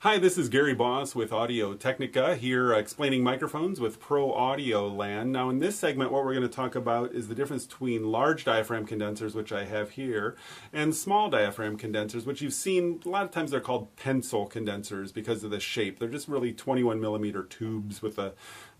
Hi, this is Gary Boss with Audio Technica here explaining microphones with Pro Audio Land. Now in this segment what we're going to talk about is the difference between large diaphragm condensers, which I have here, and small diaphragm condensers, which you've seen, a lot of times they're called pencil condensers because of the shape. They're just really 21 millimeter tubes with a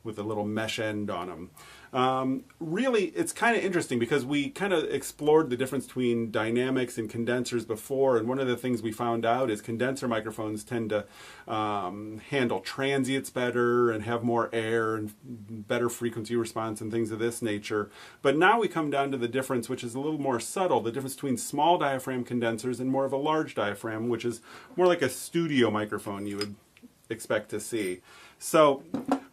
little mesh end on them. Really, it's kind of interesting because we kind of explored the difference between dynamics and condensers before, and one of the things we found out is condenser microphones tend to handle transients better and have more air and better frequency response and things of this nature. But now we come down to the difference, which is a little more subtle, the difference between small diaphragm condensers and more of a large diaphragm, which is more like a studio microphone you would expect to see. So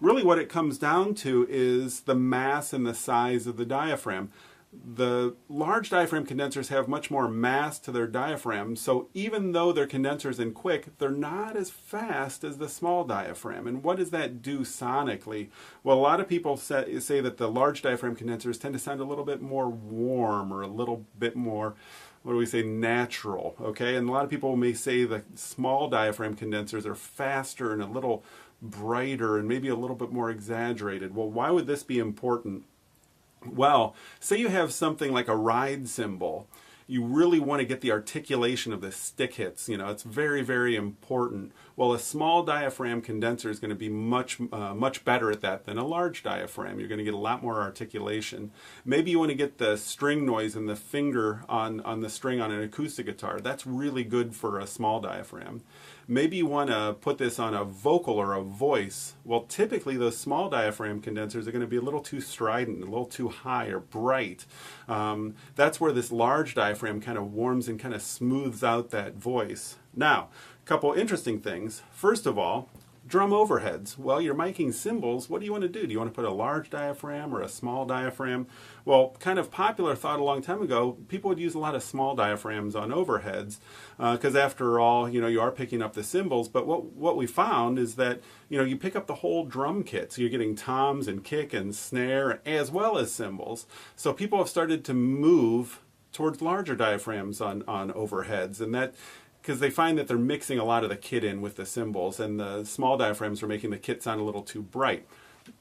really what it comes down to is the mass and the size of the diaphragm. The large diaphragm condensers have much more mass to their diaphragm, so even though they're condensers and quick, they're not as fast as the small diaphragm. And what does that do sonically? Well, a lot of people say that the large diaphragm condensers tend to sound a little bit more warm or a little bit more, what do we say, natural, okay? And a lot of people may say the small diaphragm condensers are faster and a little brighter and maybe a little bit more exaggerated. Well, why would this be important? Well, say you have something like a ride cymbal. You really want to get the articulation of the stick hits. You know, it's very, very important. Well, a small diaphragm condenser is going to be much better at that than a large diaphragm. You're going to get a lot more articulation. Maybe you want to get the string noise and the finger on the string on an acoustic guitar. That's really good for a small diaphragm. Maybe you want to put this on a vocal or a voice. Well, typically those small diaphragm condensers are going to be a little too strident, a little too high or bright. That's where this large diaphragm kind of warms and kind of smooths out that voice. Now, a couple interesting things. First of all, drum overheads. Well, you're miking cymbals. What do you want to do? Do you want to put a large diaphragm or a small diaphragm? Well, kind of popular thought a long time ago, people would use a lot of small diaphragms on overheads because after all, you know, you are picking up the cymbals. But what we found is that, you know, you pick up the whole drum kit. So you're getting toms and kick and snare as well as cymbals. So people have started to move towards larger diaphragms on overheads, and that because they find that they're mixing a lot of the kit in with the cymbals, and the small diaphragms are making the kit sound a little too bright.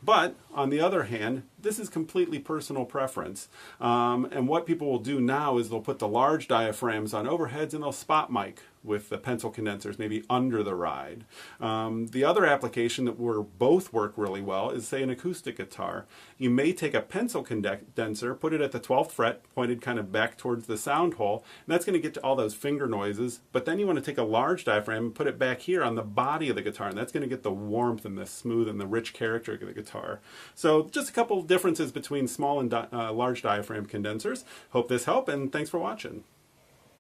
But on the other hand, this is completely personal preference. And what people will do now is they'll put the large diaphragms on overheads and they'll spot mic with the pencil condensers, maybe under the ride. The other application that both work really well is, say, an acoustic guitar. You may take a pencil condenser, put it at the 12th fret, pointed kind of back towards the sound hole, and that's going to get to all those finger noises. But then you want to take a large diaphragm and put it back here on the body of the guitar, and that's going to get the warmth and the smooth and the rich character of the guitar. So just a couple differences between small and large diaphragm condensers. Hope this helped, and thanks for watching.